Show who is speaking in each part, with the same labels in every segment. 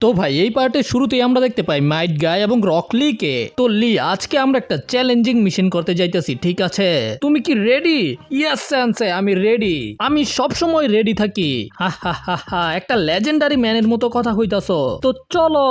Speaker 1: তো ভাই এই পার্টের শুরুতেই আমরা দেখতে পাই মাইট গাই এবং রকলিকে। তো লি, আজকে আমরা একটা চ্যালেঞ্জিং মিশন করতে যাইতেছি, ঠিক আছে? তুমি কি রেডি? ইয়েস সেন্সে, আমি রেডি। আমি সব সময় রেডি থাকি। হা হা হা হা, একটা লেজেন্ডারি ম্যানের মতো কথা কইতাছো। তো চলো।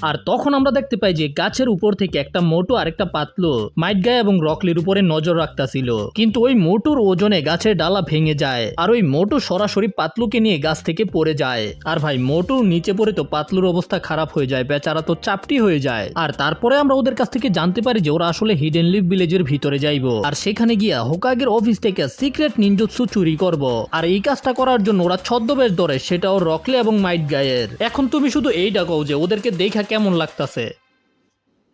Speaker 1: আর তখন আমরা দেখতে পাই যে গাছের উপর থেকে একটা মোটু আর একটা পাতলু মাইট গাই এবং রকলির উপরে নজর রাখতাছিল, কিন্তু ওই মোটুর ওজনে গাছের ডালা ভেঙে যায় আর ওই মোটু সরাসরি পাতলুকে নিয়ে গাছ থেকে পড়ে যায়। আর ভাই মোটু নিচে পড়ে তো পাতলুর অবস্থা খারাপ হয়ে যায়, বেচারা তো চাপটি হয়ে যায়। আর তারপরে আমরা ওদের কাছ থেকে জানতে পারি যে ওরা আসলে হিডেন লিভ ভিলেজের ভিতরে যাইবো আর সেখানে গিয়া হোকাগের অফিস থেকে সিক্রেট নিনজুৎসু চুরি করব। আর এই কাজটা করার জন্য ওরা ছদ্মবেশ ধরে, সেটাও রকলি এবং মাইট গায়ের। এখন তুমি শুধু এইটা কও যে ওদেরকে দেখা কেমন লাগতাছে।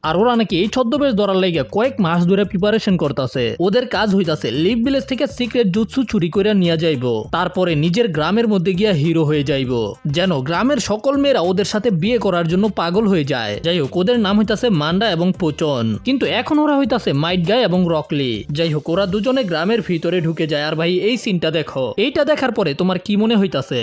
Speaker 1: আর ওরা নাকি এই ছদ্মবেশ ধরার লাইগা কয়েক মাস ধরে প্রিপারেশন করতেছে। ওদের কাজ হইতাছে লিভ ভিলেজ থেকে সিক্রেট জুৎসু চুরি করে নিয়ে যাইবো, তারপরে নিজের গ্রামের মধ্যে গিয়া হিরো হয়ে যাইবো, যেন গ্রামের সকল মেয়েরা ওদের সাথে বিয়ে করার জন্য পাগল হয়ে যায়। যাই হোক, ওদের নাম হইতাছে মান্ডা এবং পোচন, কিন্তু এখন ওরা হইতাছে মাইট গাই এবং রকলি। যাই হোক, ওরা দুজনে গ্রামের ভিতরে ঢুকে যায়। আর ভাই এই সিনটা দেখো, এইটা দেখার পরে তোমার কি মনে হইতাছে?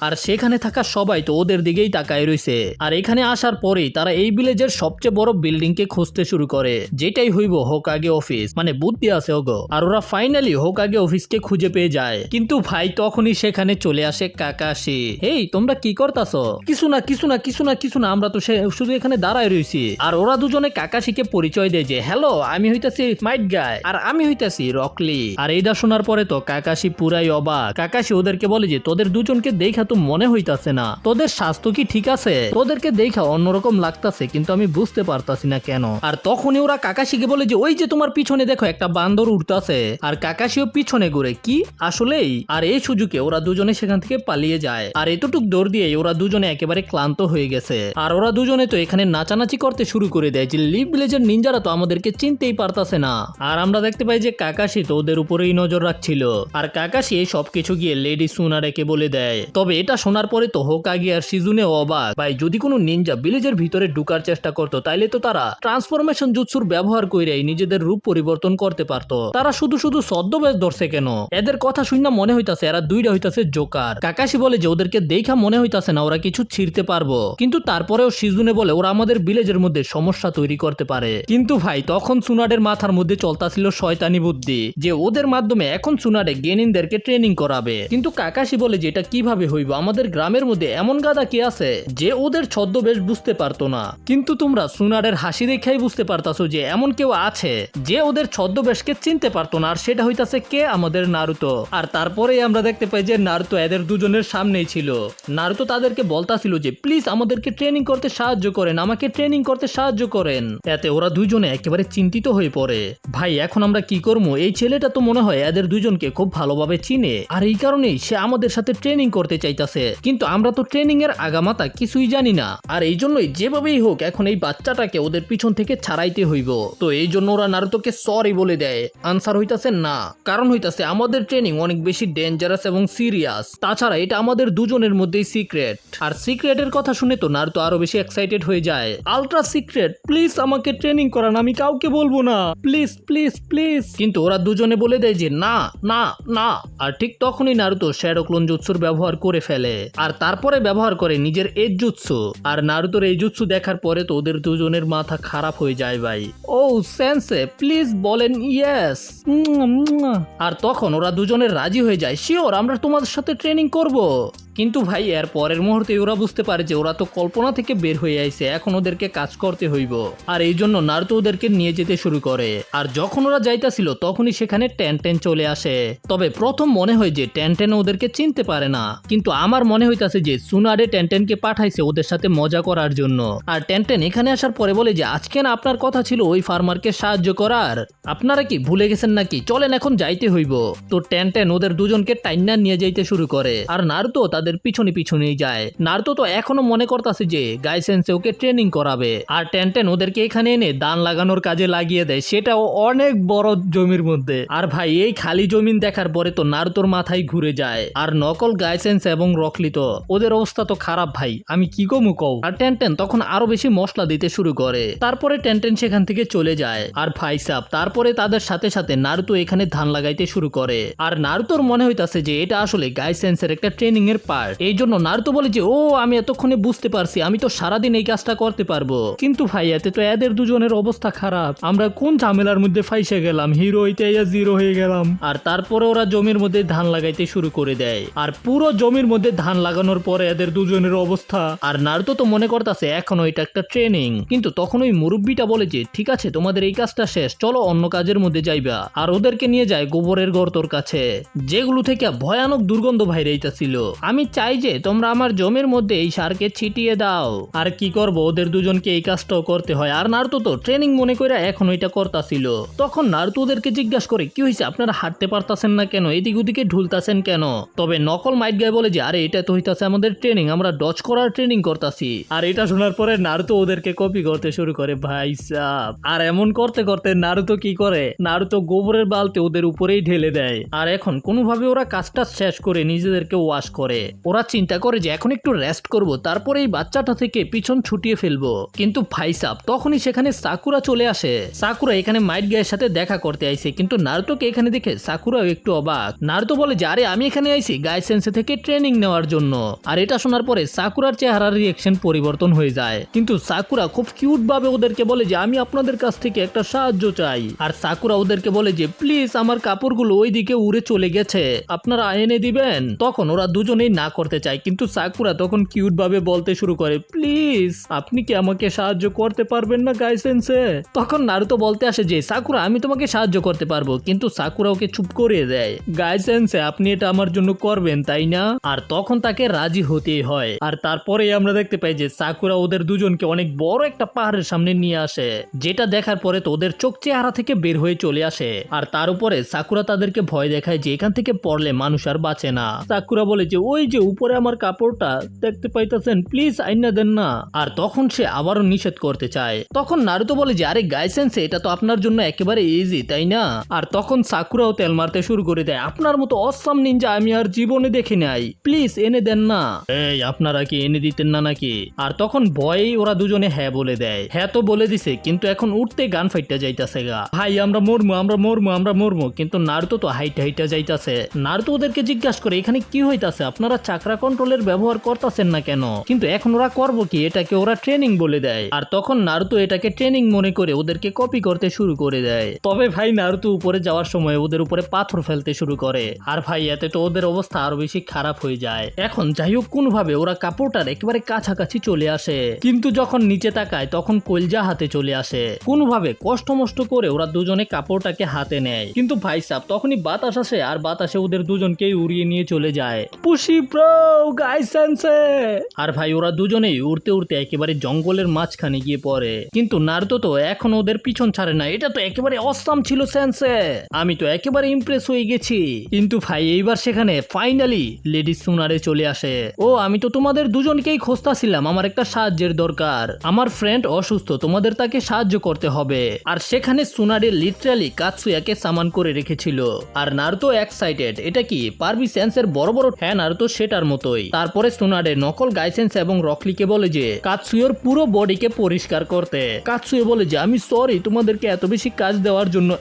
Speaker 1: আর সেখানে থাকা সবাই তো ওদের দিকেই তাকায় রইছে। আর এখানে আসার পরেই তারা এই ভিলেজের সবচেয়ে বড় বিল্ডিং কে খুঁজতে শুরু করে, যেটাই হইব হোকাগে অফিস, মানে বুদ্ধি আছে ওগো। আর ওরা ফাইনালি হোকাগে অফিসকে খুঁজে পেয়ে যায়। কিন্তু ভাই তখনই সেখানে চলে আসে কাকাশি। এই তোমরা কি করতাছো? কিছু না কিছু না কিছু না কিছু না, আমরা তো শুধু এখানে দাঁড়ায় রইছি। আর ওরা দুজনে কাকাশিকে পরিচয় দেয় যে হ্যালো, আমি হইতাছি মাইট গাই আর আমি হইতাছি রকলি। আর এইটা শোনার পরে তো কাকাশি পুরাই অবাক। কাকাশি ওদেরকে বলে যে তোদের দুজনকে দেখা তো মনে হইতাছে না, তোদের স্বাস্থ্য কি ঠিক আছে? তোদেরকে দেখা অন্যরকম লাগতাছে, কিন্তু আমি বুঝতে পারতাছি না কেন। আর তখনই ওরা কাকাশিকে বলে যে ওই যে তোমার পিছনে দেখো একটা বান্দর উঠতাছে। আর কাকাশিও পিছনে ঘুরে, কি আসলেই? আর এই সুযোগে ওরা দুজনে সেখান থেকে পালিয়ে যায়। আর এতটুক দৌড় দিয়ে ওরা দুজনে একেবারে ক্লান্ত হয়ে গেছে। আর ওরা দুজনে তো এখানে নাচানাচি করতে শুরু করে দেয় যে লিভ ভিলেজের নিনজারা তো আমাদেরকে চিনতেই পারতাছে না। আর আমরা দেখতে পাই যে কাকাশি তো ওদের উপরেই নজর রাখছিল। আর কাকাশি এই সবকিছু গিয়ে লেডি সুনারেকে বলে দেয়। তবে এটা শোনার পরে তো হোকাগে আর শিজুনে অবাক। ভাই যদি কোনো নিনজা ভিলেজের ভিতরে ঢুকার চেষ্টা করতো, তাইলে তো তারা ট্রান্সফরমেশন জুৎসুর ব্যবহার কইরাই নিজেদের রূপ পরিবর্তন করতে পারতো। তারা শুধু শুধু ছদ্মবেশ ধরছে কেন? এদের কথা শুনে মনে হইতাছে এরা দুইটা হইতাছে জোকার। কাকাশি বলে যে ওদেরকে দেখা মনে হইতাছে না ওরা কিছু ছিঁড়তে পারবো, কিন্তু তারপরেও শিজুনে বলে ওরা আমাদের ভিলেজের মধ্যে সমস্যা তৈরি করতে পারে। কিন্তু ভাই তখন সুনাডের মাথার মধ্যে চলতাছিল শয়তানি বুদ্ধি যে ওদের মাধ্যমে এখন সুনাডে গেনিনদেরকে ট্রেনিং করাবে। কিন্তু কাকাশি বলে যে এটা কিভাবে হইব? আমাদের গ্রামের মধ্যে এমন গাদা কি আছে যে ওদের ছদ্মবেশ বুঝতে পারতো না? কিন্তু তোমরা সুনারের হাসি দেখাই বুঝতে পারতাছো যে এমন কেউ আছে যে ওদের ছদ্মবেশকে চিনতে পারতো না, আর সেটা হইতাছে কে? আমাদের নারুতো। আর তারপরেই আমরা দেখতে পাই যে নারুতো এদের দুজনের সামনেই ছিল। নারুতো তাদেরকে বলতাছিল যে প্লিজ আমাদেরকে ট্রেনিং করতে সাহায্য করেন, আমাকে ট্রেনিং করতে সাহায্য করেন। এতে ওরা দুজনে একেবারে চিন্তিত হয়ে পড়ে। ভাই এখন আমরা কি করবো? এই ছেলেটা তো মনে হয় এদের দুজনকে খুব ভালোভাবে চিনে, আর এই কারণেই সে আমাদের সাথে ট্রেনিং করতে চাইতাছে, কিন্তু আমরা তো ট্রেনিং এর আগামাতা কিছুই জানি না। আর এই জন্যই যেভাবেই হোক এখন এই বাচ্চাটাকে ওদের পিছন থেকে ছাড়াইতে হইব। তো এই জন্য ওরা নারুতোকে সরি বলে দেয়। আনসার হইতাছে না, কারণ হইতাছে আমাদের ট্রেনিং অনেক বেশি ডেঞ্জারাস এবং সিরিয়াস। তাছাড়া এটা আমাদের দুজনের মধ্যেই সিক্রেট। আর সিক্রেটের কথা শুনে তো নারুতো আরো বেশি এক্সাইটেড হয়ে যায়। আলট্রা সিক্রেট, প্লিজ আমাকে ট্রেনিং করান, আমি কাউকে বলবো না, প্লিজ প্লিজ প্লিজ। কিন্তু ওরা দুজনে বলে দেয় যে না না না। আর ঠিক তখনই নারুতো শ্যাডো ক্লোন জুৎসুর ব্যবহার করে ফেলে, আর তারপরে ব্যবহার করে নিজের এজ জুৎসু। আর নারুতোর এই জুৎসু দেখার পরে তো ওদের দুজনের মাথা খারাপ হয়ে যায়। ভাই ও সেন্সে প্লিজ বলেন ইয়েস। আর তখন ওরা দুজনের রাজি হয়ে যায়, শিওর আমরা তোমাদের সাথে ট্রেনিং করব। কিন্তু ভাই এর পরের মুহূর্তে ওরা বুঝতে পারে যে ওরা তো কল্পনা থেকে বের হয়ে আইছে, এখন ওদেরকে কাজ করতে হইব। আর এই জন্য নারুতো ওদেরকে নিয়ে যেতে শুরু করে। আর যখন ওরা যাইতাছিল তখনই সেখানে টেন চলে আসে। তবে প্রথম মনে হয় যে টেন ওদেরকে চিনতে পারে না, কিন্তু আমার মনে হইতাছে যে সুনাডে টেনকে পাঠাইছে ওদের সাথে মজা করার জন্য। আর টেন এখানে আসার পরে বলে যে আজকে না আপনার কথা ছিল ওই ফার্মারকে সাহায্য করার, আপনারা কি ভুলে গেছেন নাকি? চলেন এখন যাইতে হইব। তো টেন ওদের দুজনকে টাইনা নিয়ে যাইতে শুরু করে। আর নারুতো তাদের পিছনে পিছনেই যায়। নারুতো তো এখনো মনে করতেছে যে গাই সেন্সে ওকে ট্রেনিং করাবে, আর টেনটেন ওদেরকে এখানে এনে দান লাগানোর কাজে লাগিয়ে দেয়, সেটাও অনেক বড় জমির মধ্যে। আর ভাই এই খালি জমিন দেখার পরে তো নারুতোর মাথায় ঘুরে যায়। আর নকল গাই সেন্স এবং রকলি তো ওদের অবস্থা তো খারাপ ভাই, আমি কি কমু কও। আর টেনটেন তখন আরো বেশি মশলা দিতে শুরু করে। তারপরে টেনটেন সেখান থেকে চলে যায়। আর ভাই সাহ তারপরে তাদের সাথে সাথে নারুতো এখানে ধান লাগাইতে শুরু করে। আর নারুতোর মনে হইতাছে যে এটা আসলে গাই সেন্সের একটা ট্রেনিং এর পার্ট। এই জন্য নারুতো বলে যে ও আমি এতক্ষণে বুঝতে পারছি, আমি তো সারাদিন এই কাজটা করতে পারবো। কিন্তু ভাই এতে তো এদের দুজনের অবস্থা খারাপ, আমরা কোন ঝামেলার মধ্যে ফাইসে গেলাম, হিরো হইতে জিরো হয়ে গেলাম। আর তারপরে ওরা জমির মধ্যে ধান লাগাইতে শুরু করে দেয়। আর পুরো জমির মধ্যে ধান লাগানোর পরে এদের দুজনের অবস্থা। আর নারুতো তো মনে করতেছে এখনো এটা একটা ট্রেনিং, কিন্তু তখন ওই মুরব্বিটা বলে যে ঠিক আছে তোমাদের এই কাজটা শেষ, চলো অন্য কাজের মধ্যে যাইবা। আর ওদেরকে নিয়ে যায় গোবরের গর্তর কাছে, যেগুলো থেকে ভয়ানক দুর্গন্ধ বাইরেইতাছিল। আমি চাই যে তোমরা আমার জমির মধ্যে এই সারকে ছিটিয়ে দাও। আর কি করব, ওদের দুজনকে এই কাজটাও করতে হয়। আর নারুতো তো ট্রেনিং মনে করে এখন এটা করতাছিল। তখন নারুতো ওদেরকে জিজ্ঞাসা করে কি হয়েছে, আপনারা হাঁটতে পারতাছেন না কেন, এদিক ওদিকে ঢুলতাছেন কেন? তবে নকল মাইট গায় বলে যে আরে এটা তো হইতাছে আমাদের ট্রেনিং, আমরা ডজ করার ট্রেনিং করতাছি। আর এটা শোনার পরে নারুতো ওদেরকে কপি করতে শুরু করে ভাই সাহ। আর এমন করতে করতে নারুতো কি করে, নারুতো গোবরের বালতি ওদের উপরেই ঢেলে দেয়। আর এখন কোনোভাবে ওরা কাজটা শেষ করে নিজেদেরকে ওয়াশ করে। ওরা চিন্তা করে যে এখন একটু রেস্ট করব, তারপরে এই বাচ্চাটা থেকে পিছন ছুটিয়ে ফেলবো। কিন্তু ভাই সাহ তখনই সেখানে সাকুরা চলে আসে। সাকুরা এখানে মাইট গায়ের সাথে দেখা করতে আইছে, কিন্তু নারুতোকে এখানে দেখে সাকুরাও একটু অবাক। নারুতো বলে যে আরে আমি এখানে আইছি গাই সেন্সে থেকে ট্রেনিং নেওয়ার জন্য। আর এটা শোনার পরে সাকুরার চেহারার রিয়েকশন পরিবর্তন হয়ে যায়, কিন্তু সাকুরা খুব কিউট ভাবে ওদেরকে বলে যে আমি আপনাদের কাছ থেকে একটা সাহায্য চাই। আর সাকুরা ওদেরকে বলে যে প্লিজ আমার কাপড়গুলো ওইদিকে উড়ে চলে গেছে, আপনারা এনে দিবেন। তখন ওরা দুজনেই না করতে চায়, কিন্তু সাকুরা তখন কিউট ভাবে বলতে শুরু করে প্লিজ আপনি কি আমাকে সাহায্য করতে পারবেন না গাই সেন্সে? তখন নারুতো বলতে আসে যে সাকুরা আমি তোমাকে সাহায্য করতে পারবো, কিন্তু সাকুরা ওকে চুপ করিয়ে দেয়। গাই সেন্সে আপনি এটা আমার জন্য করবেন তাই না? আর তখন তাকে রাজি হতেই হয়। আর তারপরে আমরা দেখতে পাই যে সাকুরা ওদের দুজনকে অনেক বড় একটা পাহাড়ের সামনে নিয়ে আসে, যেটা দেখার পরে তো ওদের চোখ চেহারা থেকে বের হয়ে চলে আসে। আর তার উপরে সাকুরা তাদেরকে ভয় দেখায় যে এখান থেকে পড়লে মানুষ আর বাঁচে না। সাকুরা বলে যে ওই যে উপরে আমার কাপড়টা দেখতে পাইতেছেন, প্লিজ আইনা দেন না। আর তখন সে আবারও নিষেধ করতে চায়। তখন নারুতো বলে যে আরে গাই সেন্সে এটা তো আপনার জন্য একেবারে ইজি তাই না? আর তখন সাকুরাও তেল মারতে শুরু করে দেয়, আপনার মতো অসাম নিনজা আমি আর জীবনে দেখি নাই, প্লিজ এনে দেন না। এই আপনারা কি এনে দিতেন না নাকি? আর তখন ভয়েই ওরা দুজনে হ্যাঁ বলে দেয়। হ্যাঁ তো বলে দিছে, কিন্তু এখন উঠতে গান ফাইটটা যাইতাছে গা, ভাই আমরা মরমু আমরা মরমু আমরা মরমু। কিন্তু নারুতো তো হাইটা হাইটা যাইতাছে। নারুতো ওদেরকে জিজ্ঞাসা করে এখানে কি হইতাছে, আপনারা চাকরা কন্ট্রোলের ব্যবহার করতেছেন না কেন? কিন্তু এখন ওরা করবো কি, এটাকে ওরা ট্রেনিং বলে দেয়। আর তখন নারুতো এটাকে ট্রেনিং মনে করে ওদেরকে কপি করতে শুরু করে দেয়। তবে ভাই নারুতো উপরে যাওয়ার সময় ওদের উপরে পাথর ফেলতে শুরু করে। আর ভাই এতে তো ওদের অবস্থা আরো বেশি খারাপ হয়ে যায়। এখন যাই হোক কোনোভাবে ওরা কাপড়টার একেবারে কাছাকাছি চলে আসে, কিন্তু যখন নিচে তাকায় তখন কলজা হাতে চলে আসে। কোনোভাবে কষ্ট মষ্ট করে ওরা দুজনে কাপড়টাকে হাতে নেয়, কিন্তু ভাই সাহ তখনই বাতাস আসে, আর বাতাসে ওদের দুজনকেই উড়িয়ে নিয়ে চলে যায়। পুশি ব্রো গাই সেন্সে। আর ভাই ওরা দুজনেই উড়তে উড়তে একেবারে জঙ্গলের মাঝখানে গিয়ে পড়ে। কিন্তু নারুতো তো এখন ওদের পিছন ছাড়ে না, এটা তো একেবারে অসাম ছিল সেন্সে, আমি তো একেবারে ইমপ্রেস হয়ে গেছি। কিন্তু ভাই এইবার সেখানে ফাইনালি লেডি সুনারে চলে আসে। ও আমি তো তোমাদের দুজনকেই খুঁজতাছিলাম, আমার একটা সাহায্যের দরকার, আমার ফ্রেন্ড অসুস্থ, তোমাদের তাকে সাহায্য করতে হবে। আর সেখানে সুনারে লিটারালি কাৎসুয়াকে সামান করে রেখেছিল। আর নারুতো এক্সাইটেড, এটা কি পারবি সেন্সের বড় বড়? হ্যাঁ নারুতো সেটার মতোই। তারপরে সুনারে নকল গাইসেন্স এবং রকলিকে বলে যে কাৎসুয়োর পুরো বডিকে পরিষ্কার করতে। কাৎসুয়ে বলে যে আমি সরি তোমাদেরকে এত বেশি কাজ দেওয়ার জন্য।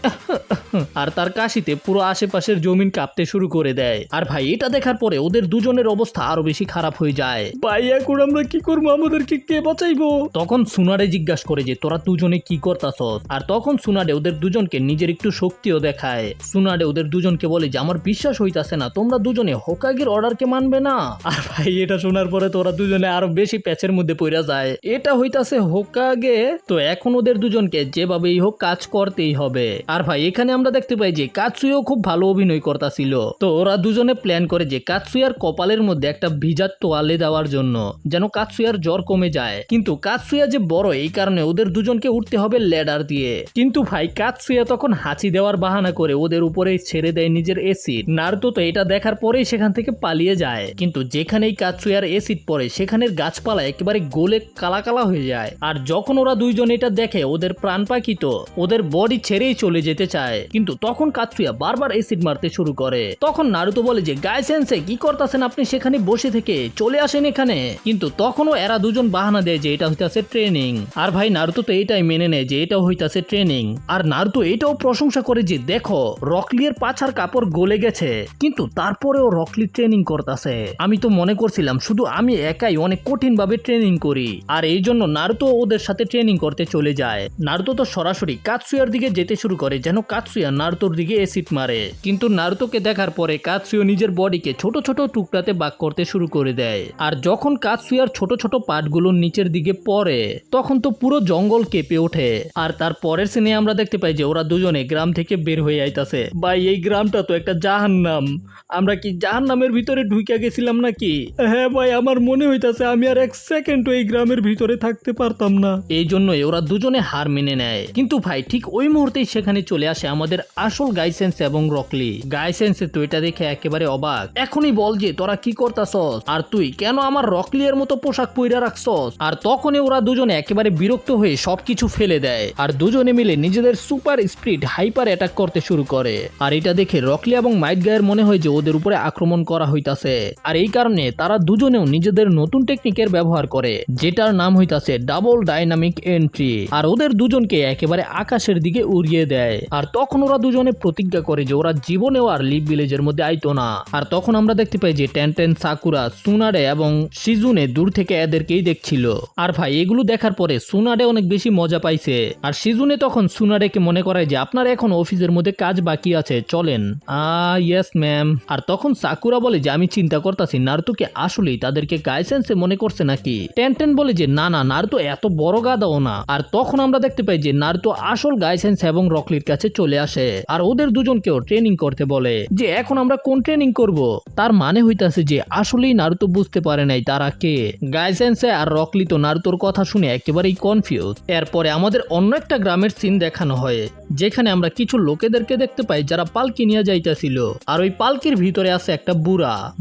Speaker 1: আর তার কাশিতে পুরো আশেপাশের জমিন কাঁপতে শুরু করে দেয়। আর ভাই এটা দেখার পরে ওদের দুজনের অবস্থা আরো বেশি খারাপ হয়ে যায়। ভাই এখন আমরা কি করবো, আমাদেরকে কে বাঁচাইবো? তখন সুনারে জিজ্ঞাসা করে যে তোরা দুজনে কি করতাছস? আর তখন সুনারে ওদের দুজনকে নিজের একটু শক্তিও দেখায়। সুনারে ওদের দুজনকে বলে যে আমার বিশ্বাস হইতাছে না তোমরা দুজনে হোকাগের অর্ডারকে মানবে না। আর ভাই এটা শোনার পরে তোরা দুজনে আরো বেশি প্যাচের মধ্যে পড়া যায়, এটা হইতাছে হোকাগে, তো এখন ওদের দুজনকে যেভাবেই হোক কাজ করতেই হবে। আর ভাই এখানে আমরা দেখতে পাই যে কাৎসুয়াও খুব ভালো অভিনয় করতাছিল। তো ওরা দুজনে প্ল্যান করে যে কাৎসুয়ার কপালের মধ্যে একটা ভিজা তোয়ালে দেওয়ার জন্য, যেন কাৎসুয়ার জ্বর কমে যায়। কিন্তু কাৎসুয়া যে বড় এই কারণে ওদের দুজনকে উঠতে হবে ল্যাডার দিয়ে। কিন্তু ভাই কাৎসুয়া তখন হাঁচি দেওয়ার বাহানা করে ওদের উপরে ছেড়ে দেয় নিজের এসিড। নারুতো তো এটা দেখার পরেই সেখান থেকে পালিয়ে যায়। যায়, কিন্তু যেখানেই কাৎসুয়ার অ্যাসিড পড়ে সেখানের গাছপালা একেবারে গলে কালা কালা হয়ে যায়। আর যখন ওরা দুইজন এটা দেখে ওদের প্রাণ পাখি তো ওদের বডি ছেড়েই চলে যেতে চায়, কিন্তু তখন কাৎসুয়া বারবার অ্যাসিড মারতে শুরু করে। তখন নারুতো বলে যে গাই সেন্সে কি করতেছেন আপনি সেখানে বসে থেকে, চলে আসেন এখানে। কিন্তু তখনও এরা দুজন বাহানা দেয় যে এটা হইতাছে ট্রেনিং। আর ভাই নারুতো তো এটাই মেনে নেয় যে এটাও হইতাছে ট্রেনিং। আর নারুতো এটাও প্রশংসা করে যে দেখো রকলির পাছার কাপড় গলে গেছে, কিন্তু তারপরেও রকলি ট্রেনিং করতেছে। আমি তো মনে করছিলাম শুধু আমি একাই অনেক কঠিন ভাবে ট্রেনিং করি, আর এই জন্য নারুতো ওদের সাথে ট্রেনিং করতে চলে যায়। নারুতো তো সরাসরি কাৎসুয়ার দিকে যেতে শুরু করে যেন কাৎসুয়া নারুতোর দিকে অ্যাসিড মারে, কিন্তু নারুতোকে দেখার পরে কাৎসুয়া নিজের বডিকে ছোট ছোট টুকরাতে ভাগ করতে শুরু করে দেয়। আর যখন কাৎসুয়ার ছোট ছোট পার্টগুলো নিচের দিকে পড়ে তখন তো পুরো জঙ্গল কেঁপে ওঠে। আর তার পরের সিনে আমরা দেখতে পাই যে ওরা দুজনে গ্রাম থেকে বের হয়ে আইতাছে। ভাই এই গ্রামটা তো একটা জাহান্নাম, আমরা কি জাহান্নামের ভিতরে ঢুকে গেছিলাম নাকি? হ্যাঁ ভাই, আমার মনে হইতাছে আমি আর এক সেকেন্ড এই গ্রামের ভিতরে থাকতে পারতাম না। এই জন্যই ওরা দুজনে হার মেনে নেয়। কিন্তু ভাই ঠিক ওই মুহূর্তেই সেখানে চলে আসে আমাদের আসল গাইসেন্স এবং রকলি। গাইসেন্সে তো এটা দেখে একেবারে অবাক। এখনই বল যে তোরা কি করতাছস, আর তুই কেন আমার রকলিয়ের মতো পোশাক পইরা রাখছস? আর তখনই ওরা দুজনে একেবারে বিরক্ত হয়ে সবকিছু ফেলে দেয় আর দুজনে মিলে নিজেদের সুপার স্পিড হাইপার অ্যাটাক করতে শুরু করে। আর এটা দেখে রকলি এবং মাইট গায়ের মনে হয় যে ওদের উপরে আক্রমণ করা হইতাছে, আর এই কারণে তারা দুজনেও নিজেদের নতুন টেকনিকের ব্যবহার করে যেটার নাম হইতাছে ডাবল ডাইনামিক এন্ট্রি। আর ওদের দুজনকে একেবারে আকাশের দিকে উড়িয়ে দেয়। আর তখন ওরা দুজনে প্রতিজ্ঞা করে যে ওরা জীবনেও আর লিভ ভিলেজের মধ্যে আইতো না। আর তখন আমরা দেখতে পাই যে টেনটেন, সাকুরা, সুনাডে এবং শিজুনে দূর থেকে এদেরকেই দেখছিল। আর ভাই এগুলো দেখার পরে সুনাডে অনেক বেশি মজা পাইছে। আর শিজুনে তখন সুনাডেকে মনে করায় যে আপনার এখন অফিসের মধ্যে কাজ বাকি আছে, চলেন। Yes ma'am. আর তখন সাকুরা বলে যে আমি চিন্তা করতেছি নারুতোকে আসলেই তাদেরকে গাইসেন্সে মনে করছে নাকি। টেনটেন বলে যে না না, নারুতো এত বড় গাদাও না। আর তখন আমরা দেখতে পাই যে নারুতো আসল গাইসেন্স এবং রকলির কাছে চলে আসে আর ওদের দুজনকেও ট্রেনিং করতে বলে যে এখন আমরা কোন ট্রেনিং করব। তার মানে হইতাছে যে আসলেই নারুতো বুঝতে পারে নাই তারা কে। গাইসেন্সে আর রকলি তো নারুতোর কথা শুনে একেবারেই কনফিউজ। এরপরে আমাদের অন্য একটা গ্রামের সিন দেখানো হয় যেখানে আমরা কিছু লোকেদেরকে দেখতে পাই যারা পালকি নিয়ে যাইতেছিল। আর ওই পালকির ভিতরে আছে একটা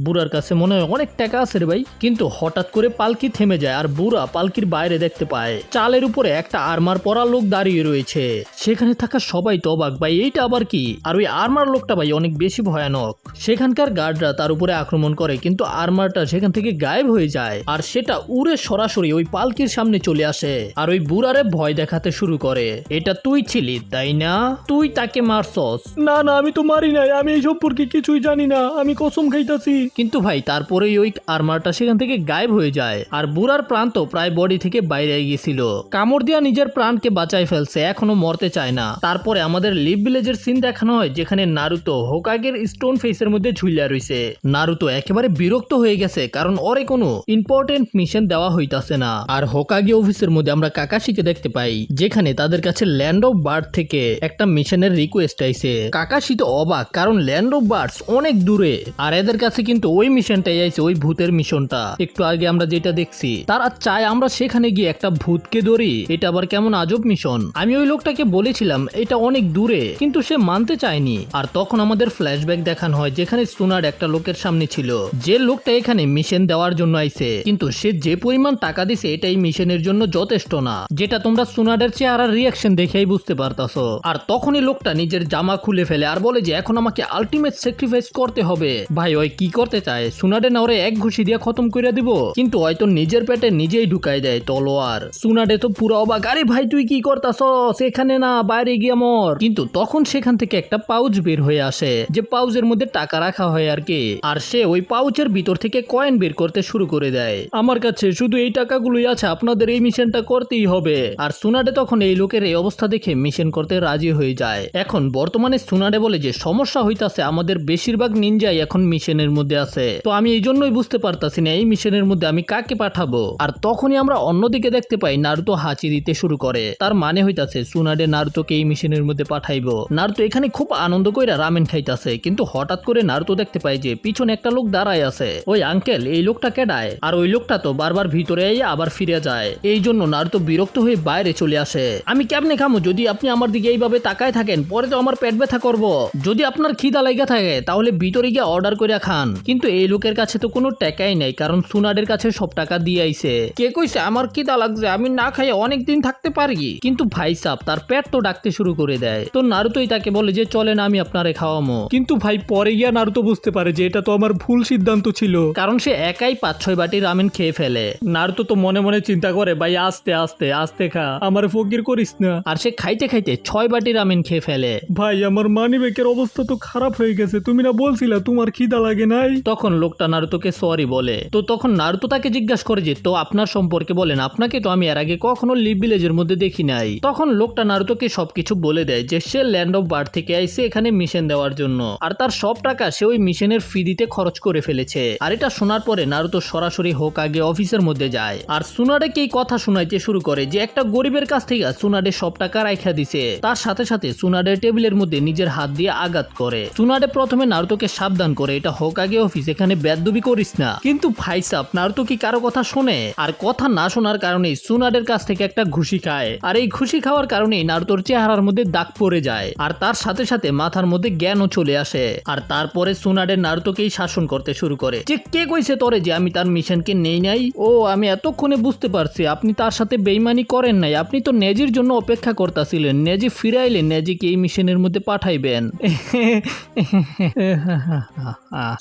Speaker 1: বুড়ার কাছে মনে হয় অনেক টাকা আছে রে ভাই। কিন্তু হঠাৎ করে পালকি থেমে যায় আর বুড়া পালকির বাইরে দেখতে পায় চালের উপরে একটা আর্মার পরা লোক দাঁড়িয়ে রয়েছে। সেখানে থাকা সবাই তো অবাক, ভাই এইটা আবার কি? আর ওই আর্মার লোকটা ভাই অনেক বেশি ভয়ানক। সেখানকার গার্ডরা তার উপরে আক্রমণ করে কিন্তু আর্মারটা সেখান থেকে গায়েব হয়ে যায় আর সেটা উড়ে সরাসরি ওই পালকির সামনে চলে আসে আর ওই বুড়ারে ভয় দেখাতে শুরু করে। এটা তুই ছিলি তাই না? তুই তাকে মারছস? না না, আমি তো মারি নাই, আমি এই সম্পর্কে কিছুই জানি না, আমি কসম খাইতাছি। কিন্তু ভাই তারপরেই ওই আর্মারটা সেখান থেকে গায়েব হয়ে যায় আর বুড়ার প্রাণ তো প্রায় বডি থেকে বাইরে গিয়েছিল। কামড় দিয়া নিজের প্রাণকে বাঁচায় ফেলছে, এখনো মরতে চায় না। তারপরে আমাদের লিভ ভিলেজের সিন দেখানো হয় যেখানে নারুতো হোকাগের স্টোন ফেসের মধ্যে ঝুলিয়া রইছে। নারুতো একেবারে বিরক্ত হয়ে গেছে কারণ ওরে কোনো ইম্পর্টেন্ট মিশন দেওয়া হইতাছে না। আর হোকাগে অফিসের মধ্যে আমরা কাকাশিকে দেখতে পাই যেখানে তাদের কাছে ল্যান্ড অফ বার্ড থেকে একটা মিশনের রিকোয়েস্ট আইছে। কাকাশি তো অবাক কারণ ল্যান্ড অফ বার্ডস অনেক দূরে আর এদের কাছে কিন্তু ওই মিশনটাই আইছে, ওই ভূতের মিশনটা একটু আগে আমরা যেটা দেখছি। তারা চায় আমরা সেখানে গিয়ে একটা ভূতকে ধরি। এটা আবার কেমন আজব মিশন। আমি ওই লোকটাকে বলেছিলাম এটা অনেক দূরে কিন্তু সে মানতে চায়নি। আর তখন আমাদের ফ্ল্যাশব্যাক দেখানো হয় যেখানে সুনার একটা লোকের সামনে ছিল যে লোকটা এখানে মিশন দেওয়ার জন্য আইছে, কিন্তু সে যে পরিমাণ টাকা দিছে এটাই মিশনের জন্য যথেষ্ট না, যেটা তোমরা সুনাডের চেহারার রিয়াকশন দেখেই বুঝতে পারতাছো। আর তখনই লোকটা নিজের জামা খুলে ফেলে আর বলে যে এখন আমাকে আলটিমেট স্যাক্রিফাইস করতে হবে। ভাই ওই কি করতে চায়? সুনাডে না ওরে এক ঘুষি দিয়ে খতম করে দিব, কিন্তু হয়তো নিজের পেটে নিজেই ঢুকাই দেয় তলোয়ার। সুনাডে তো পুরো অবাক, আরে ভাই তুই কি করতাছস? এখানে না, বাইরে গিয়ে মর। কিন্তু তখন সেখান থেকে একটা পাউচ বের হয়ে আসে যে পাউচের মধ্যে টাকা রাখা হয় আর কি। আর সে ওই পাউচের ভিতর থেকে কয়েন বের করতে শুরু করে দেয়। আমার কাছে শুধু এই টাকাগুলোই আছে, আপনাদের এই মিশনটা করতেই হবে। আর সুনাডে তখন এই লোকের এই অবস্থা দেখে মিশন করতে রাজি হয়ে যায়। এখন বর্তমানে সুনাডে বলে যে সমস্যা হইতাছে আমাদের বেশিরভাগ নিনজাই এখন মিশনের মধ্যে আছে, তো আমি এই জন্যই বুঝতে পারতাছি না এই মিশনের মধ্যে আমি কাকে পাঠাবো। আর তখনই আমরা অন্যদিকে দেখতে পাই নারুতো হাঁচি দিতে শুরু করে, তার মানে হইতাছে সুনাডে নারুতোকে এই মিশনের মধ্যে পাঠাইবো। নারুতো এখানে খুব আনন্দ কইরা রামেন খাইতাছে, কিন্তু হঠাৎ করে নারুতো দেখতে পায় যে পিছনে একটা লোক দাঁড়ায় আছে। ওই আঙ্কেল, এই লোকটা কেডায়? আর ওই লোকটা তো বারবার ভিতরে আবার ফিরে যায়। এই জন্য নারুতো বিরক্ত হয়ে বাইরে চলে আসে। আমি কেমনে খামো যদি আপনি আমার দিকে এইভাবে তাকায় থাকেন? পরে তো আমার পেট ব্যথা করবো। যদি আপনার খিদা লাগা থাকে তাহলে ভিতরে গিয়ে অর্ডার করে খান, কিন্তু কিন্তু এই লোকের কাছে তো কোনো টাকাই নাই, কারণ সুনাডের কাছে সব টাকা দিয়ে আইছে। কে কইছে আমার খিদা লাগছে, আমি না খাইয়ে অনেক দিন থাকতে পারি? কিন্তু ভাই সাহেব তার পেট তো ডাকতে শুরু করে দেয়। তো নারুতোই তাকে বলে যে চলেন আমি আপনারে খাওয়ামো।
Speaker 2: কিন্তু ভাই পরে গিয়া নারুতো বুঝতে পারে যে এটা তো আমার ভুল সিদ্ধান্ত ছিল,
Speaker 1: কারণ সে একাই 5-6 বাটি রামেন খেয়ে ফেলে।
Speaker 2: নারুতো তো মনে মনে চিন্তা করে ভাই আস্তে আস্তে আস্তে খা, আমার ফকির করিস না।
Speaker 1: আর সে খাইতে খাইতে 6 বাটি রামেন খেয়ে ফেলে।
Speaker 2: ভাই আমার মানিব্যাগের অবস্থা তো খারাপ হয়ে গেছে, তুমি না বলছিলা তোমার খিদা লাগে নাই?
Speaker 1: তখন লোকটা নারুতোকে সরি বলে। তো তখন নারুতো তাকে জিজ্ঞাসা করে যে তো আপনার সম্পর্কে বলেন, আপনাকে তো আমি এর আগে কখনো লিভ ভিলেজের মধ্যে দেখি নাই। তখন লোকটা নারুতোকে সবকিছু বলে দেয় যে সে ল্যান্ড অফ বার্থ থেকে আইছে এখানে মিশন দেওয়ার জন্য, আর তার সব টাকা সে ওই মিশনের ফি দিতে খরচ করে ফেলেছে। আর এটা শোনার পরে নারুতো সরাসরি হোকাগে অফিসের মধ্যে যায়, আর সুনাডেকে এই কথা শোনাইতে শুরু করে যে একটা গরিবের কাছ থেকে সুনাডে সব টাকা রাখা দিছে। তার সাথে সাথে সুনাডের টেবিলের মধ্যে নিজের হাত দিয়ে আঘাত করে। সুনাডে প্রথমে নারুতোকে সাবধান করে এটা হোকাগে অফিস, এখানে বেয়াদবি করিস না। কিন্তু ভাই সাহেব নারুতো কি কারো কথা শোনে? আর কথা না শোনার কারণে সুনাডের কাছ থেকে একটা ঘুষি খায়, আর এই ঘুষি খাওয়ার কারণে নারুতোর চেহারার মধ্যে দাগ পড়ে যায়, আর তার সাথে সাথে মাথার মধ্যে জ্ঞানও চলে আসে। আর তারপরে সুনাডে নারুতোকেই শাসন করতে শুরু করে যে কে কইছে তোরে যে আমি তার মিশনকে নেই নাই? ও আমি এতক্ষণে বুঝতে পারছি আপনি তার সাথে বেইমানি করেন নাই, আপনি তো নেজির জন্য অপেক্ষা করতেছিলেন। নেজি ফিরাইলে নেজিকে এই মিশনের মধ্যে পাঠাইবেন।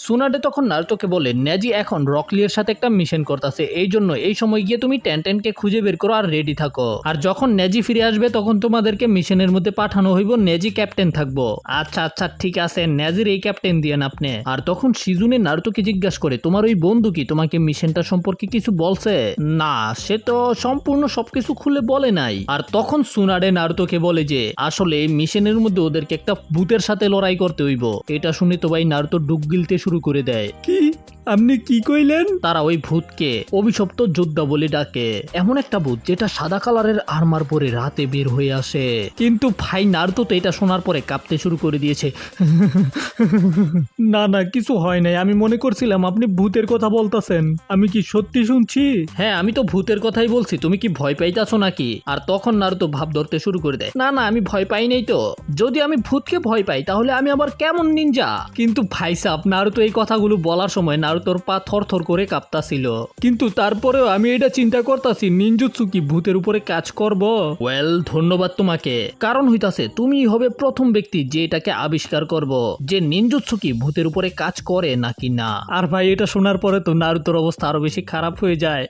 Speaker 1: সুনাডে তখন নারুতোকে বলে নেজি এখন রকলিয়ের সাথে একটা মিশন করতেছে, এই জন্য এই সময় গিয়ে তুমি টেনটেনকে খুঁজে বের করো আর রেডি থাকো। আর যখন নেজি ফিরে আসবে তখন তোমাদেরকে মিশনের মধ্যে পাঠানো হইব, নেজি ক্যাপ্টেন থাকবো। আচ্ছা আচ্ছা ঠিক আছে, নেজির এই ক্যাপ্টেন দিয়েন আপনি। আর তখন শিজুনে নারুতোকে জিজ্ঞাসা করে তোমার ওই বন্ধু কি তোমাকে মিশনটা সম্পর্কে কিছু বলছে? না, সে তো সম্পূর্ণ সবকিছু খুলে বলে নাই। আর তখন সুনাডে নারুতোকে বলে যে আসলে এই মিশনের মধ্যে ওদেরকে একটা ভূতের সাথে লড়াই করতে হইব। এটা শুনে তো ভাই নারুতো ডুব গিলতে শুরু করে দেয়।
Speaker 2: কি আপনি কি কইলেন?
Speaker 1: তারা ওই ভূতকে অভিশপ্ত যোদ্ধা বলে ডাকে, এমন একটা ভূত যেটা সাদা কালারের আর্মার পরে রাতে বের হয়ে আসে। কিন্তু ভাই নারুতো তো এটা শোনার পরে কাঁপতে শুরু করে দিয়েছে।
Speaker 2: না না কিছু হয় নাই, আমি মনে করছিলাম আপনি ভূতের কথা বলতেছেন। আমি কি সত্যি শুনছি?
Speaker 1: হ্যাঁ আমি তো ভূতের কথাই বলছি, তুমি কি ভয় পাইতাছো নাকি? আর তখন নারুতো ভাব ধরতে শুরু করে দেয়, না না আমি ভয় পাই নাই তো, যদি আমি ভূতকে ভয় পাই তাহলে আমি আবার কেমন নিনজা? কিন্তু ভাই সাহেব নারুতো এই কথাগুলো বলার সময় নারুতোর পা থরথর করে কাঁপতাছিল।
Speaker 2: কিন্তু তারপরেও আমি এটা চিন্তা করতেছি নিনজুৎসু কি ভূতের উপরে কাজ করব?
Speaker 1: ওয়েল ধন্যবাদ তোমাকে, কারণ হইতাছে তুমি হবে প্রথম ব্যক্তি যে এটাকে আবিষ্কার করব যে নিনজুৎসু কি ভূতের উপরে কাজ করে নাকি না।
Speaker 2: আর ভাই এটা শোনার পরে তো নারুতোর অবস্থা আরো বেশি খারাপ হয়ে যায়।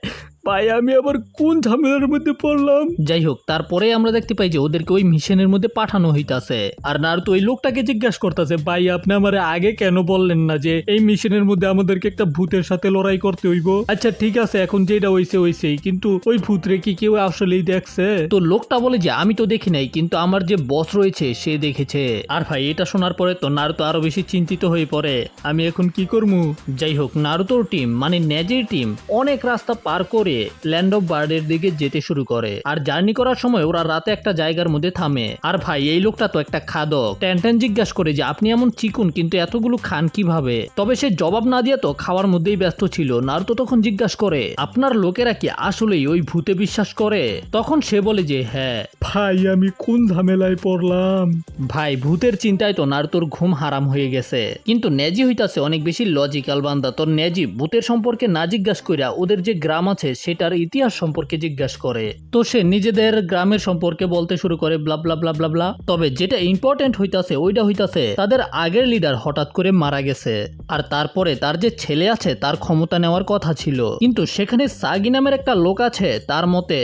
Speaker 2: ভাই আমি আবার কোন ঝামেলার মধ্যে পড়লাম?
Speaker 1: যাই হোক তারপরে আমরা দেখতে পাই যে ওদেরকে ওই মিশনের মধ্যে পাঠানো হইতাছে, আর নারুতো ওই লোকটাকে জিজ্ঞাসা করতেছে ভাই আপনি আমারে আগে কেন বললেন না যে এই মিশনের মধ্যে আমাদেরকে একটা ভূতের সাথে লড়াই করতে হইব? আচ্ছা ঠিক আছে এখন যেটা হইছে হইছেই, কিন্তু ওই ভূতরে কি কেউ আসলেই দেখছে? তো লোকটা বলে যে আমি তো দেখি নাই, কিন্তু আমার যে বস রয়েছে সে দেখেছে। আর ভাই এটা শোনার পরে তো নারুতো আরো বেশি চিন্তিত হয়ে পড়ে,
Speaker 2: আমি এখন কি করবো?
Speaker 1: যাই হোক নারুতোর টিম মানে নেজির টিম অনেক রাস্তা পার করে ল্যান্ড অফ বার্ডের দিকে যেতে শুরু করে। আর জার্নি করার সময় ওরা রাতে একটা জায়গার মধ্যে থামে। আর ভাই এই লোকটা তো একটা খাদক। টেনটেন জিজ্ঞাসা করে যে আপনি এমন চিকুন কিন্তু এতগুলো খান কিভাবে? তবে সে জবাব না দিয়ে তো খাওয়ার মধ্যেই ব্যস্ত ছিল। নারুতো তখন জিজ্ঞাসা করে আপনার লোকেরা কি আসলেই ওই ভূতে বিশ্বাস করে? তখন সে বলে যে হ্যাঁ।
Speaker 2: ভাই আমি কোন ঝামেলায় পড়লাম?
Speaker 1: ভাই ভূতের চিন্তায় তো নারুতোর ঘুম হারাম হয়ে গেছে। কিন্তু নেজি হইতাছে অনেক বেশি লজিক্যাল বান্দা। তোর নেজি ভূতের সম্পর্কে না জিজ্ঞাসা কইরা ওদের যে গ্রাম আছে সেটার ইতিহাস সম্পর্কে জিজ্ঞাসা করে। তো সে নিজেদের গ্রামের সম্পর্কে বলতে শুরু করে ব্লা ব্লা ব্লা ব্লা ব্লা। তবে যেটা ইম্পর্টেন্ট হইতাছে ওইটা হইতাছে তাদের আগের লিডার হঠাৎ করে মারা গেছে, আর তারপরে তার যে ছেলে আছে তার ক্ষমতা নেওয়ার কথা ছিল। কিন্তু সেখানে সাগি নামের একটা লোক আছে, তার মতে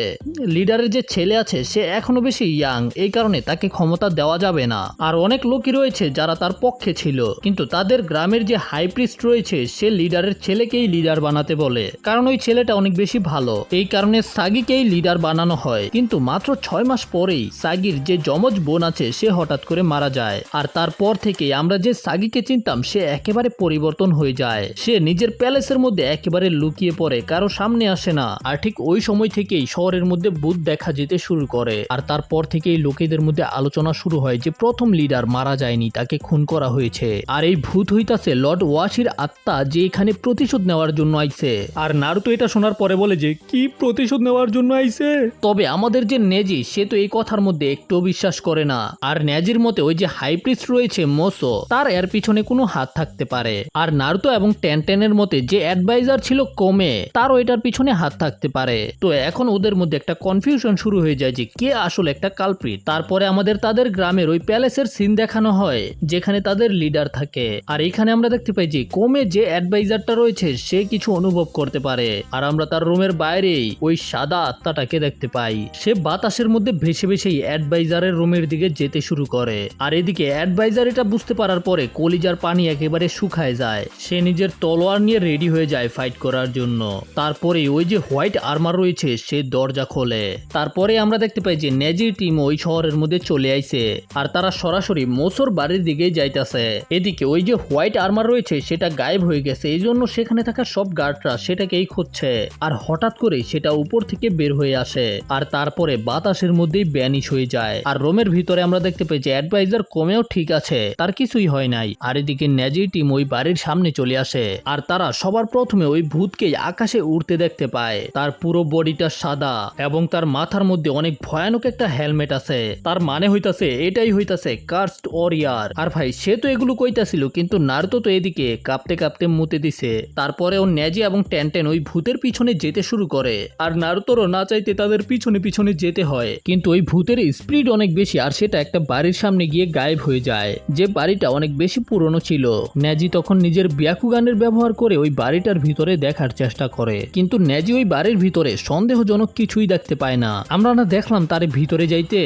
Speaker 1: লিডারের যে ছেলে আছে সে এখনো বেশি ইয়াং, এই কারণে তাকে ক্ষমতা দেওয়া যাবে না। আর অনেক লোকই রয়েছে যারা তার পক্ষে ছিল, কিন্তু তাদের গ্রামের যে হাই প্রিস্ট রয়েছে সে লিডারের ছেলেকেই লিডার বানাতে বলে, কারণ ওই ছেলেটা অনেক বেশি ভালো। এই কারণে সাগিকেই লিডার বানানো হয়। কিন্তু মাত্র 6 মাস পরেই সাগির যে যমজ বোন আছে সে হঠাৎ করে মারা যায়। আর তারপর থেকে আমরা যে সাগিকে চিনতাম সে একেবারে পরিবর্তন হয়ে যায়। সে নিজের প্যালেসের মধ্যে একেবারে লুকিয়ে পড়ে, কারো সামনে আসে না। আর ঠিক ওই সময় থেকেই শহরের মধ্যে ভূত দেখা যেতে শুরু করে। আর তারপর থেকেই লোকেদের মধ্যে আলোচনা শুরু হয় যে প্রথম লিডার মারা যায়নি, তাকে খুন করা হয়েছে। আর এই ভূত হইতাছে লর্ড ওয়াশির আত্মা, যে এখানে প্রতিশোধ নেওয়ার জন্য আইছে।
Speaker 2: আর নারুতো এটা শোনার পরে বলে যে কি প্রতিশোধ নেওয়ার জন্য আইছে।
Speaker 1: তবে আমাদের যে নেজি সে তো এই কথার মধ্যে একটু বিশ্বাস করে না। আর নেজির মতে ওই যে হাই প্রিস্ট রয়েছে মোসো, তার এর পিছনে কোনো হাত থাকতে পারে। আর নারুতো এবং টেনটেনের মতে যে অ্যাডভাইজার ছিল কোমে, তারও এটার পিছনে হাত থাকতে পারে। তো এখন ওদের মধ্যে একটা কনফিউশন শুরু হয়ে যায় যে কে আসলে একটা কালপ্রিট। তারপরে আমাদের তাদের গ্রামের ওই প্যালেসের সিন দেখানো হয় যেখানে তাদের লিডার থাকে। আর এখানে আমরা দেখতে পাই যে কোমে যে অ্যাডভাইজারটা রয়েছে সে কিছু অনুভব করতে পারে। আর আমরা তার রুমের বাইরেই ওই সাদা আত্মাটাকে দেখতে পাই। সে বাতাসের মধ্যে ভেসে ভেসেই অ্যাডভাইজারের রুমের দিকে যেতে শুরু করে। আর এদিকে অ্যাডভাইজার এটা বুঝতে পারার পরে কলিজার পানি একেবারে শুকায় যায়। সে নিজের তলোয়ার নিয়ে রেডি হয়ে যায় ফাইট করার জন্য। তারপরে ওই যে হোয়াইট আর্মার রয়েছে সে দরজা খোলে। তারপরে আমরা দেখতে পাই যে নেজির টিম ওই শহরের মধ্যে চলে আইছে আর তারা সরাসরি মোসোর বাড়ির দিকে যাইতাছে। এদিকে ওই যে হোয়াইট আর্মার রয়েছে সেটা গায়েব হয়ে গেছে, এই জন্য সেখানে থাকা সব গার্ডরা সেটাকেই খুঁজছে। আর হঠাৎ করে সেটা উপর থেকে বের হয়ে আসে আর তারপরে বাতাসের মধ্যেই ব্যানিশ হয়ে যায়। আর রোমের ভিতরে আমরা দেখতে পাই যে অ্যাডভাইজার কমেও ঠিক আছে, তার কিছুই হয় নাই। আর এদিকে নেজির টিম ওই বাড়ির সামনে চলে আসে আর তারা সবার প্রথমে ওই ভূতকে আকাশে উড়তে দেখতে পায়। তার পুরো বডিটা সাদা এবং তার মাথার মধ্যে অনেক ভয়ানক একটা হেলমেট আছে। তার মানে হইতাছে এটাই হইতাছে কার্সড ওয়ারিয়ার। আর ভাই সে তো এগুলো কইতাছিল, কিন্তু নারুতো তো এদিকে কাঁপতে কাঁপতে মুতে দিছে। তারপরে ও নেজি এবং টেনটেন ওই ভূতের পিছনে যেতে শুরু করে আর নারুতোরও না চাইতে তাদের পিছনে পিছনে যেতে হয়। কিন্তু ওই ভূতের স্পিড অনেক বেশি আর সেটা একটা বাড়ির সামনে গিয়ে গায়েব হয়ে যায়, যে বাড়িটা অনেক বেশি পুরনো ছিল। নেজি তখন নিজের ব্যাকুগানের ব্যবহার করে ওই বাড়িটার ভিতরে দেখার চেষ্টা করে, কিন্তু নেজি ওই বাড়ির ভিতরে সন্দেহজনক কিছুই দেখতে পায় না। আমরা না দেখলাম তার ভিতরে যাইতে।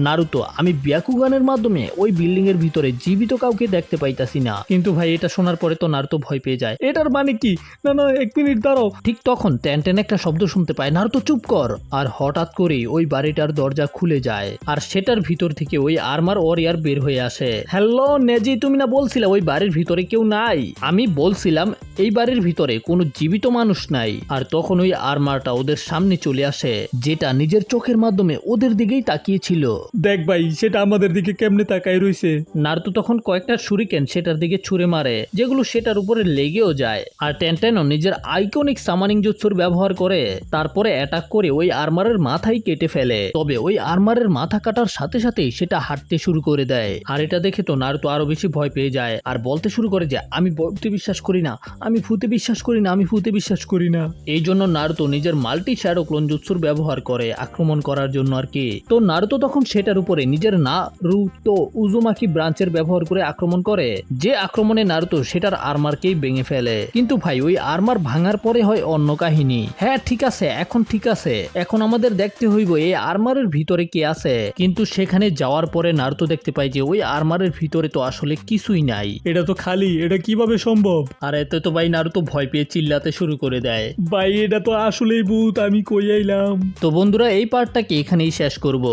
Speaker 1: নারুতো, আমি ব্যাকুগানের মাধ্যমে ওই বিল্ডিং এর ভিতরে জীবিত কাউকে দেখতে পাইতাছি না। কিন্তু ভাই এটা শোনার পরে তো নারুতো ভয় পেয়ে যায়।
Speaker 2: এটার মানে কি? না না, 1 মিনিট দাঁড়াও।
Speaker 1: ঠিক তখন টেনটেন একটা শব্দ শুনতে পায়, নারুতো চুপ কর। আর হঠাৎ করেই ওই বাড়িটার দরজা খুলে যায় আর সেটার ভিতর থেকে ওই আর্মার ওয়ারিয়ার বের হয়ে আসে। হ্যালো নেজি, তুমি না বলছিলে ওই বাড়ির ভিতরে কেউ নাই? আমি বলছিলাম এই বাড়ির ভিতরে কোনো জীবিত মানুষ নাই। আর তখন ওই আর্মারটা ওদের সামনে চলে আসে, যেটা নিজের চোখের মাধ্যমে ওদের দিকেই তাকিয়েছিল।
Speaker 2: দেখ ভাই, সেটা আমাদের দিকে কেমনে তাকায় রইছে।
Speaker 1: নারুতো তখন কয়েকটা শুরিকেন সেটার দিকে ছুঁড়ে মারে, যেগুলো সেটার উপরে লেগেও যায়। আর টেনটেনও নিজের আইকনিক সামানিং জুৎসুর ব্যবহার করে তারপরে অ্যাটাক করে ওই আর্মারের মাথাই কেটে ফেলে। তবে ওই আর্মারের মাথা কাটার সাথে সাথেই সেটা হাঁটতে শুরু করে দেয়। আর এটা দেখে তো নারুতো আরো বেশি ভয় পেয়ে যায় আর বলতে শুরু করে যে আমি ভূতে বিশ্বাস করি না, আমি ভূতে বিশ্বাস করি না, আমি ভূতে বিশ্বাস করি না। এই জন্য নারুতো নিজের মাল্টি শ্যাডো ক্লোন জুৎসুর ব্যবহার করে আক্রমণ করার জন্য আর কি। তো নারুতো তখন সেটার উপরে নিজের নারুতো উজুমাকি ব্রাঞ্চের ব্যবহার করে আক্রমণ করে, যে আক্রমণে নারুতো সেটার আর্মারকেই ভেঙে ফেলে। কিন্তু ভাই ওই আর্মার ভাঙার পরে হয় অন্য কাহিনী। হ্যাঁ ঠিক আছে, এখন ঠিক আছে, এখন আমাদের দেখতে হইব এই আর্মারের ভিতরে কে আছে। কিন্তু সেখানে যাওয়ার পরে নারুতো দেখতে পাই যে ওই আর্মারের ভিতরে তো আসলে কিছুই নাই।
Speaker 2: এটা তো খালি, এটা কিভাবে সম্ভব?
Speaker 1: আর এতে তো ভাই নারুতো ভয় পেয়ে চিল্লাতে শুরু করে দেয়।
Speaker 2: ভাই এটা তো আসলেই ভূত, আমি কই আইলাম।
Speaker 1: তো বন্ধুরা এই পার্টটাকে এখানেই শেষ করব।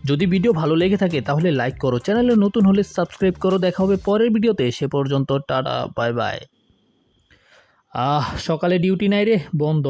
Speaker 1: যদি ভিডিও ভালো লেগে থাকে তাহলে লাইক করো, চ্যানেলে নতুন হলে সাবস্ক্রাইব করো। দেখা হবে পরের ভিডিওতে, সে পর্যন্ত টাটা বাই বাই। সকালে ডিউটি নাই রে, বন্ধ।